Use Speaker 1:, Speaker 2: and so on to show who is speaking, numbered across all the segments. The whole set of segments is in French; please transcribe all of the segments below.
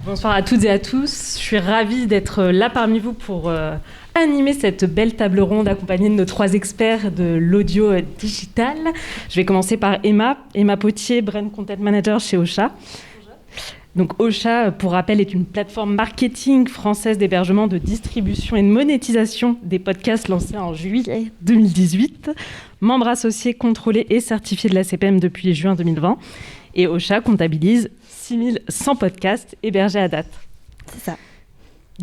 Speaker 1: Bonsoir à toutes et à tous. Je suis ravie d'être là parmi vous pour animer cette belle table ronde accompagnée de nos 3 experts de l'audio digital. Je vais commencer par Emma Potier, Brand Content Manager chez Ocha. Donc Ocha, pour rappel, est une plateforme marketing française d'hébergement, de distribution et de monétisation des podcasts lancée en juillet 2018. Membre associé, contrôlé et certifié de la CPM depuis juin 2020. Et Ocha comptabilise 6100 podcasts hébergés à date.
Speaker 2: C'est ça.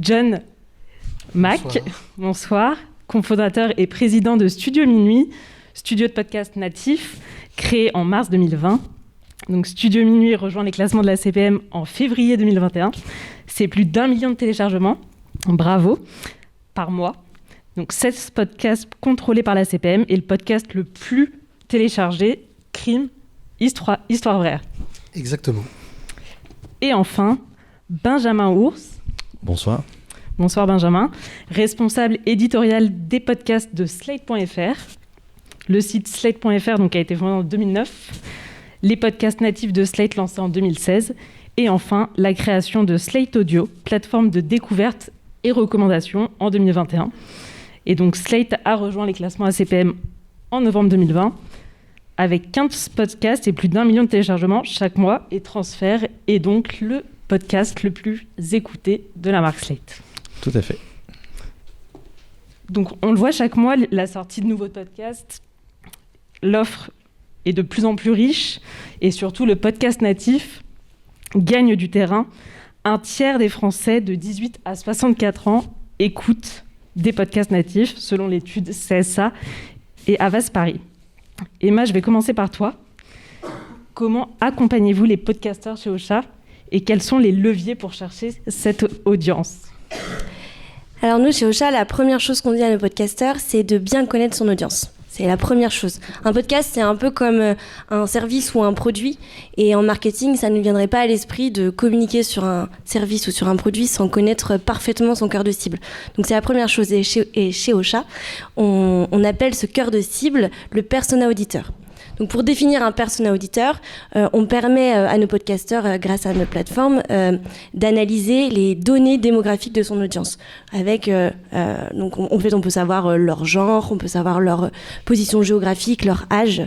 Speaker 1: John Mack, bonsoir, cofondateur et président de Studio Minuit, studio de podcast natif, créé en mars 2020. Donc Studio Minuit rejoint les classements de la CPM en février 2021. C'est plus d'1 million de téléchargements, bravo, par mois. Donc 16 podcasts contrôlés par la CPM et le podcast le plus téléchargé, Crime, Histoire vraie.
Speaker 3: Exactement.
Speaker 1: Et enfin, Benjamin Ours.
Speaker 4: Bonsoir.
Speaker 1: Bonsoir Benjamin, responsable éditorial des podcasts de Slate.fr. Le site Slate.fr donc, a été fondé en 2009. Les podcasts natifs de Slate lancés en 2016. Et enfin, la création de Slate Audio, plateforme de découverte et recommandation en 2021. Et donc Slate a rejoint les classements ACPM en novembre 2020 avec 15 podcasts et plus d'1 million de téléchargements chaque mois et transfert est donc le podcast le plus écouté de la marque Slate.
Speaker 4: Tout à fait.
Speaker 1: Donc on le voit chaque mois, la sortie de nouveaux podcasts, l'offre est de plus en plus riche et surtout le podcast natif gagne du terrain. Un tiers des Français de 18 à 64 ans écoutent des podcasts natifs selon l'étude CSA et Havas Paris. Emma, je vais commencer par toi. Comment accompagnez-vous les podcasteurs chez Ocha et quels sont les leviers pour chercher cette audience ?
Speaker 2: Alors nous, chez Ocha, la première chose qu'on dit à nos podcasteurs, c'est de bien connaître son audience. C'est la première chose. Un podcast, c'est un peu comme un service ou un produit. Et en marketing, ça ne viendrait pas à l'esprit de communiquer sur un service ou sur un produit sans connaître parfaitement son cœur de cible. Donc c'est la première chose. Et chez Ocha, on appelle ce cœur de cible le persona auditeur. Donc pour définir un persona auditeur, on permet à nos podcasteurs, grâce à notre plateforme, d'analyser les données démographiques de son audience. Avec, donc on peut savoir leur genre, on peut savoir leur position géographique, leur âge.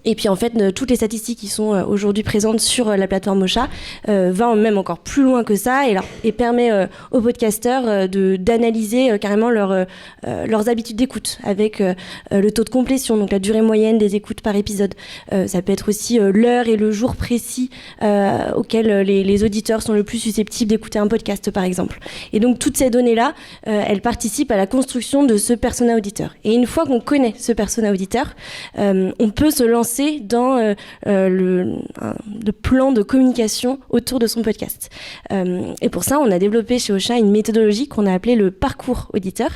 Speaker 2: Et puis en fait, toutes les statistiques qui sont aujourd'hui présentes sur la plateforme Ocha vont même encore plus loin que ça et permet aux podcasteurs d'analyser carrément leurs habitudes d'écoute avec le taux de complétion, donc la durée moyenne des écoutes par épisode. Ça peut être aussi l'heure et le jour précis auquel les auditeurs sont le plus susceptibles d'écouter un podcast, par exemple. Et donc toutes ces données-là, elles participent à la construction de ce persona auditeur. Et une fois qu'on connaît ce persona auditeur, on peut se lancer dans le plan de communication autour de son podcast. Et pour ça, on a développé chez Ocha une méthodologie qu'on a appelée le parcours auditeur,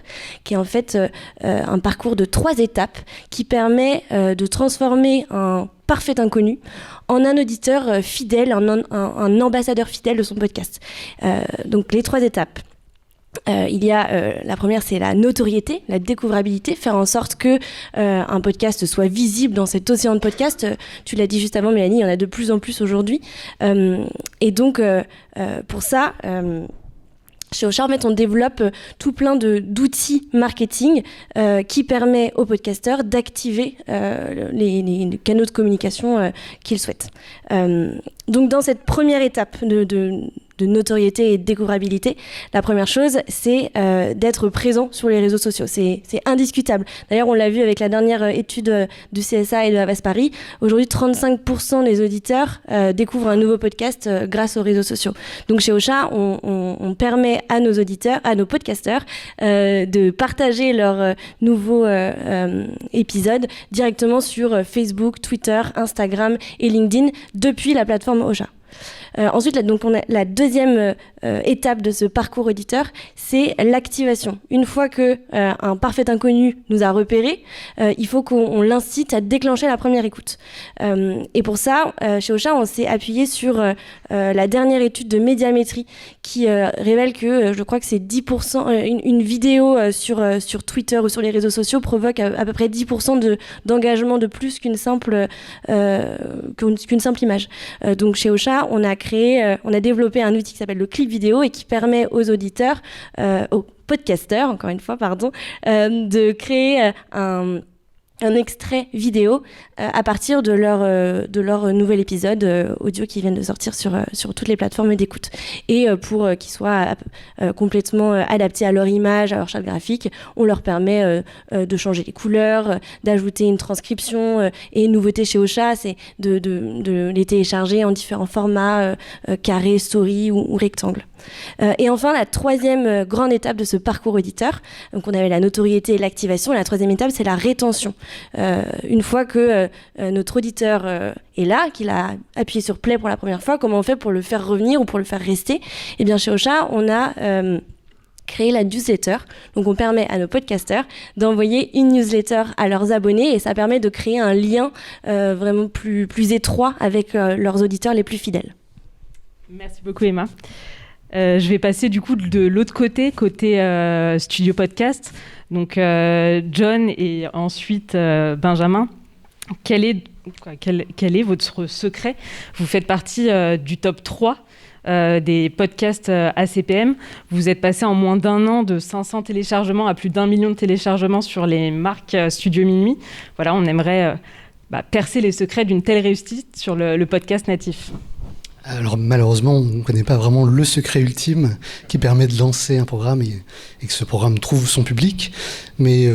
Speaker 2: qui est en fait un parcours de 3 étapes qui permet de transformer un parfait inconnu en un auditeur fidèle, un ambassadeur fidèle de son podcast. Donc les 3 étapes. Il y a la première, c'est la notoriété, la découvrabilité, faire en sorte que un podcast soit visible dans cet océan de podcasts. Tu l'as dit juste avant, Mélanie, il y en a de plus en plus aujourd'hui. Et donc, pour ça, chez Ocha, en fait, on développe tout plein d'outils marketing qui permet aux podcasteurs d'activer les canaux de communication qu'ils souhaitent. Donc, dans cette première étape de notoriété et de découvrabilité, la première chose, c'est d'être présent sur les réseaux sociaux. C'est indiscutable. D'ailleurs, on l'a vu avec la dernière étude du CSA et de Havas Paris. Aujourd'hui, 35% des auditeurs découvrent un nouveau podcast grâce aux réseaux sociaux. Donc, chez Ocha, on permet à nos auditeurs, à nos podcasteurs, de partager leurs nouveaux épisodes directement sur Facebook, Twitter, Instagram et LinkedIn depuis la plateforme Ocha. Ensuite, donc on a la deuxième étape de ce parcours auditeur, c'est l'activation. Une fois que un parfait inconnu nous a repérés, il faut qu'on l'incite à déclencher la première écoute. Et pour ça, chez Ocha, on s'est appuyé sur la dernière étude de médiamétrie qui révèle que je crois que c'est 10%, une vidéo sur Twitter ou sur les réseaux sociaux provoque à peu près 10% d'engagement de plus qu'une simple image. Donc chez Ocha, Ocha, on a développé un outil qui s'appelle le clip vidéo et qui permet aux auditeurs, aux podcasteurs, encore une fois, de créer un extrait vidéo à partir de leur nouvel épisode audio qui viennent de sortir sur toutes les plateformes d'écoute. Et pour qu'ils soient complètement adaptés à leur image, à leur charte graphique, on leur permet de changer les couleurs, d'ajouter une transcription. Et une nouveauté chez Ocha, c'est de les télécharger en différents formats, carré, story ou rectangle. Et enfin, la troisième grande étape de ce parcours auditeur, donc on avait la notoriété et l'activation. La troisième étape, c'est la rétention. Une fois que notre auditeur est là, qu'il a appuyé sur play pour la première fois, comment on fait pour le faire revenir ou pour le faire rester ? Eh bien, chez Ocha, on a créé la newsletter. Donc, on permet à nos podcasteurs d'envoyer une newsletter à leurs abonnés et ça permet de créer un lien vraiment plus étroit avec leurs auditeurs les plus fidèles.
Speaker 1: Merci beaucoup, Emma. Je vais passer du coup de l'autre côté studio podcast. Donc John et ensuite Benjamin. Quel est votre secret ? Vous faites partie du top 3 des podcasts ACPM. Vous êtes passé en moins d'un an de 500 téléchargements à plus d'1 million de téléchargements sur les marques Studio Minuit. Voilà, on aimerait percer les secrets d'une telle réussite sur le podcast natif.
Speaker 3: Alors malheureusement, on ne connaît pas vraiment le secret ultime qui permet de lancer un programme et que ce programme trouve son public. Mais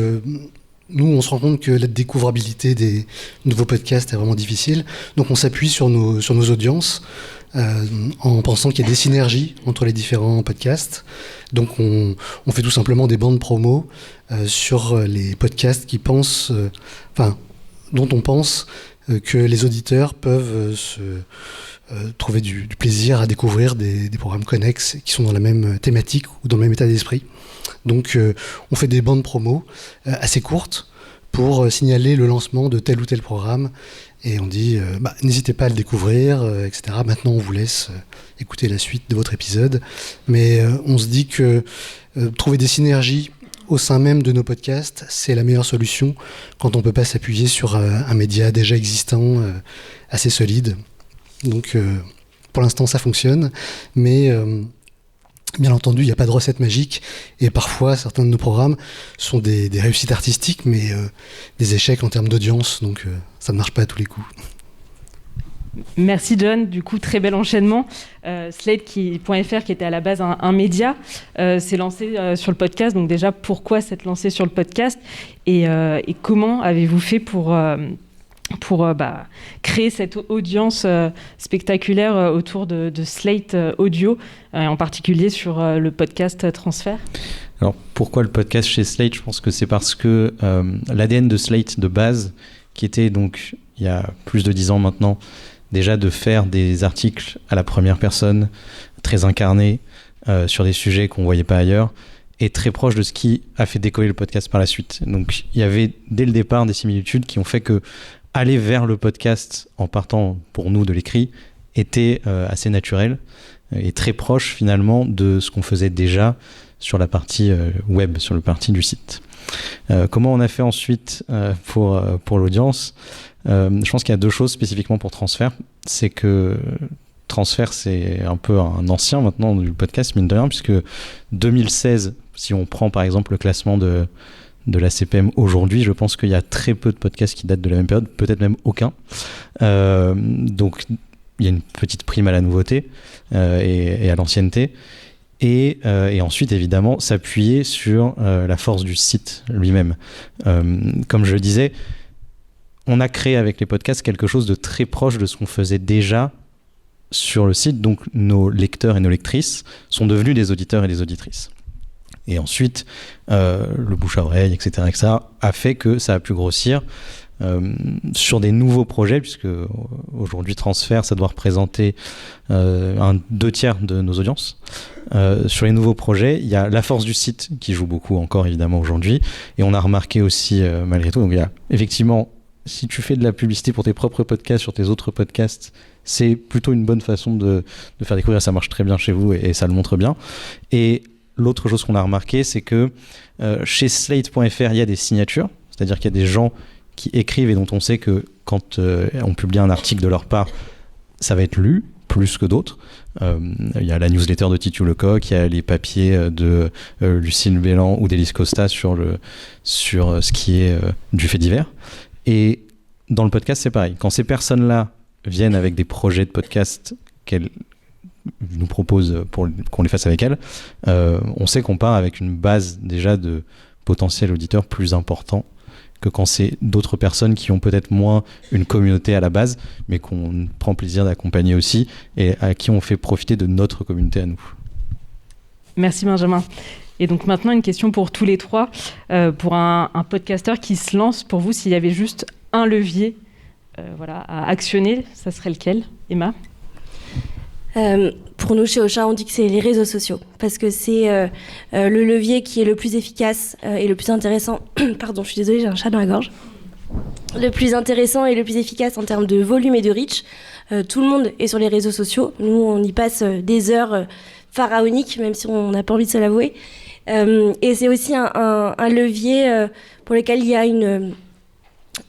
Speaker 3: nous, on se rend compte que la découvrabilité des nouveaux podcasts est vraiment difficile. Donc on s'appuie sur nos audiences en pensant qu'il y a des synergies entre les différents podcasts. Donc on fait tout simplement des bandes promo sur les podcasts dont on pense que les auditeurs peuvent trouver du plaisir à découvrir des programmes connexes qui sont dans la même thématique ou dans le même état d'esprit. Donc on fait des bandes promo assez courtes pour signaler le lancement de tel ou tel programme et on dit n'hésitez pas à le découvrir, etc. Maintenant on vous laisse écouter la suite de votre épisode. Mais on se dit que trouver des synergies au sein même de nos podcasts, c'est la meilleure solution quand on ne peut pas s'appuyer sur un média déjà existant, assez solide. Donc pour l'instant ça fonctionne, mais bien entendu il n'y a pas de recette magique et parfois certains de nos programmes sont des réussites artistiques mais des échecs en termes d'audience, donc ça ne marche pas à tous les coups.
Speaker 1: Merci John, du coup très bel enchaînement. Slate.fr qui était à la base un média s'est lancé sur le podcast, donc déjà pourquoi s'être lancé sur le podcast et comment avez-vous fait pour créer cette audience spectaculaire autour de Slate Audio, en particulier sur le podcast Transfert ?
Speaker 4: Alors pourquoi le podcast chez Slate ? Je pense que c'est parce que l'ADN de Slate de base, qui était donc il y a plus de 10 ans maintenant, déjà de faire des articles à la première personne, très incarnés, sur des sujets qu'on ne voyait pas ailleurs, est très proche de ce qui a fait décoller le podcast par la suite. Donc il y avait dès le départ des similitudes qui ont fait que aller vers le podcast en partant pour nous de l'écrit était assez naturel et très proche finalement de ce qu'on faisait déjà sur la partie web, sur le partie du site. Comment on a fait ensuite pour l'audience ? Je pense qu'il y a deux choses spécifiquement pour Transfert. C'est que Transfert, c'est un peu un ancien maintenant du podcast, mine de rien, puisque 2016, si on prend par exemple le classement de l'ACPM aujourd'hui, je pense qu'il y a très peu de podcasts qui datent de la même période, peut-être même aucun. Donc il y a une petite prime à la nouveauté et à l'ancienneté. Et ensuite, évidemment, s'appuyer sur la force du site lui-même. Comme je le disais, on a créé avec les podcasts quelque chose de très proche de ce qu'on faisait déjà sur le site. Donc nos lecteurs et nos lectrices sont devenus des auditeurs et des auditrices. Et ensuite, le bouche à oreille, etc., a fait que ça a pu grossir sur des nouveaux projets, puisque aujourd'hui Transfert, ça doit représenter 2/3 de nos audiences. Sur les nouveaux projets, il y a la force du site qui joue beaucoup encore évidemment aujourd'hui, et on a remarqué aussi malgré tout, donc il y a effectivement, si tu fais de la publicité pour tes propres podcasts sur tes autres podcasts, c'est plutôt une bonne façon de faire découvrir, ça marche très bien chez vous et ça le montre bien. Et l'autre chose qu'on a remarqué, c'est que chez Slate.fr, il y a des signatures, c'est-à-dire qu'il y a des gens qui écrivent et dont on sait que quand on publie un article de leur part, ça va être lu, plus que d'autres. Il y a la newsletter de Titu Lecoq, il y a les papiers de Lucille Bélan ou d'Élise Costa sur ce qui est du fait divers. Et dans le podcast, c'est pareil. Quand ces personnes-là viennent avec des projets de podcast qu'elles nous proposent pour qu'on les fasse avec elles, on sait qu'on part avec une base déjà de potentiels auditeurs plus important que quand c'est d'autres personnes qui ont peut-être moins une communauté à la base, mais qu'on prend plaisir d'accompagner aussi et à qui on fait profiter de notre communauté à nous. Merci
Speaker 1: Benjamin. Et donc maintenant, une question pour tous les trois. Pour un podcasteur qui se lance, pour vous, s'il y avait juste un levier à actionner, ça serait lequel, Emma ?
Speaker 2: Pour nous, chez Ocha, on dit que c'est les réseaux sociaux, parce que c'est le levier qui est le plus efficace et le plus intéressant. Pardon, je suis désolée, j'ai un chat dans la gorge. Le plus intéressant et le plus efficace en termes de volume et de reach. Tout le monde est sur les réseaux sociaux. Nous, on y passe des heures pharaoniques, même si on n'a pas envie de se l'avouer. Et c'est aussi un levier pour lequel il y a une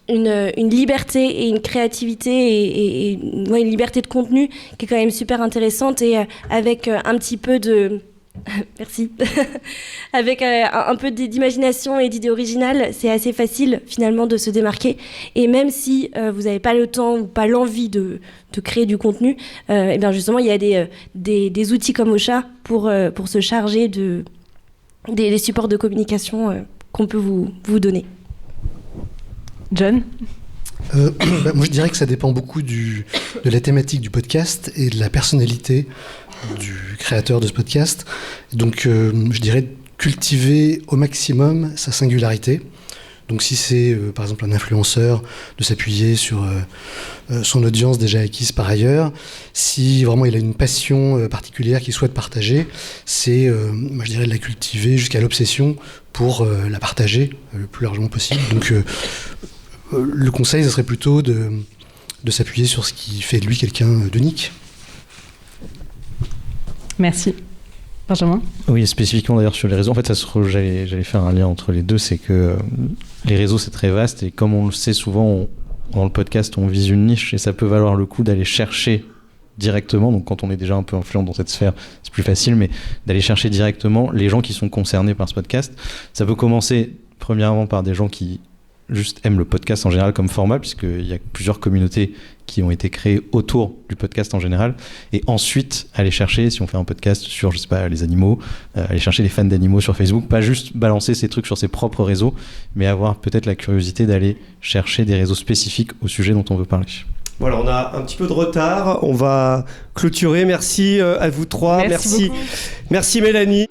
Speaker 2: liberté et une créativité et une liberté de contenu qui est quand même super intéressante et avec un petit peu de... Merci. Avec un peu d'imagination et d'idées originales, c'est assez facile finalement de se démarquer. Et même si vous n'avez pas le temps ou pas l'envie de créer du contenu, et bien justement, il y a des outils comme Ocha pour se charger des supports de communication qu'on peut vous donner.
Speaker 1: John ?
Speaker 3: Moi, je dirais que ça dépend beaucoup de la thématique du podcast et de la personnalité du créateur de ce podcast. Donc, je dirais cultiver au maximum sa singularité. Donc, si c'est, par exemple, un influenceur, de s'appuyer sur son audience déjà acquise par ailleurs. Si vraiment il a une passion particulière qu'il souhaite partager, c'est, moi, je dirais, de la cultiver jusqu'à l'obsession pour la partager le plus largement possible. Donc, le conseil, ce serait plutôt de s'appuyer sur ce qui fait de lui quelqu'un d'unique.
Speaker 1: Merci. Benjamin ?
Speaker 4: Oui, spécifiquement d'ailleurs sur les réseaux. En fait, j'allais faire un lien entre les deux. C'est que les réseaux, c'est très vaste. Et comme on le sait souvent, dans le podcast, on vise une niche. Et ça peut valoir le coup d'aller chercher directement. Donc quand on est déjà un peu influent dans cette sphère, c'est plus facile. Mais d'aller chercher directement les gens qui sont concernés par ce podcast. Ça peut commencer premièrement par des gens qui juste aiment le podcast en général comme format, puisqu'il y a plusieurs communautés qui ont été créées autour du podcast en général, et ensuite aller chercher, si on fait un podcast sur, je sais pas, les animaux, aller chercher les fans d'animaux sur Facebook, pas juste balancer ces trucs sur ses propres réseaux, mais avoir peut-être la curiosité d'aller chercher des réseaux spécifiques au sujet dont on veut parler.
Speaker 5: Voilà, on a un petit peu de retard, on va clôturer. Merci à vous trois, merci Mélanie.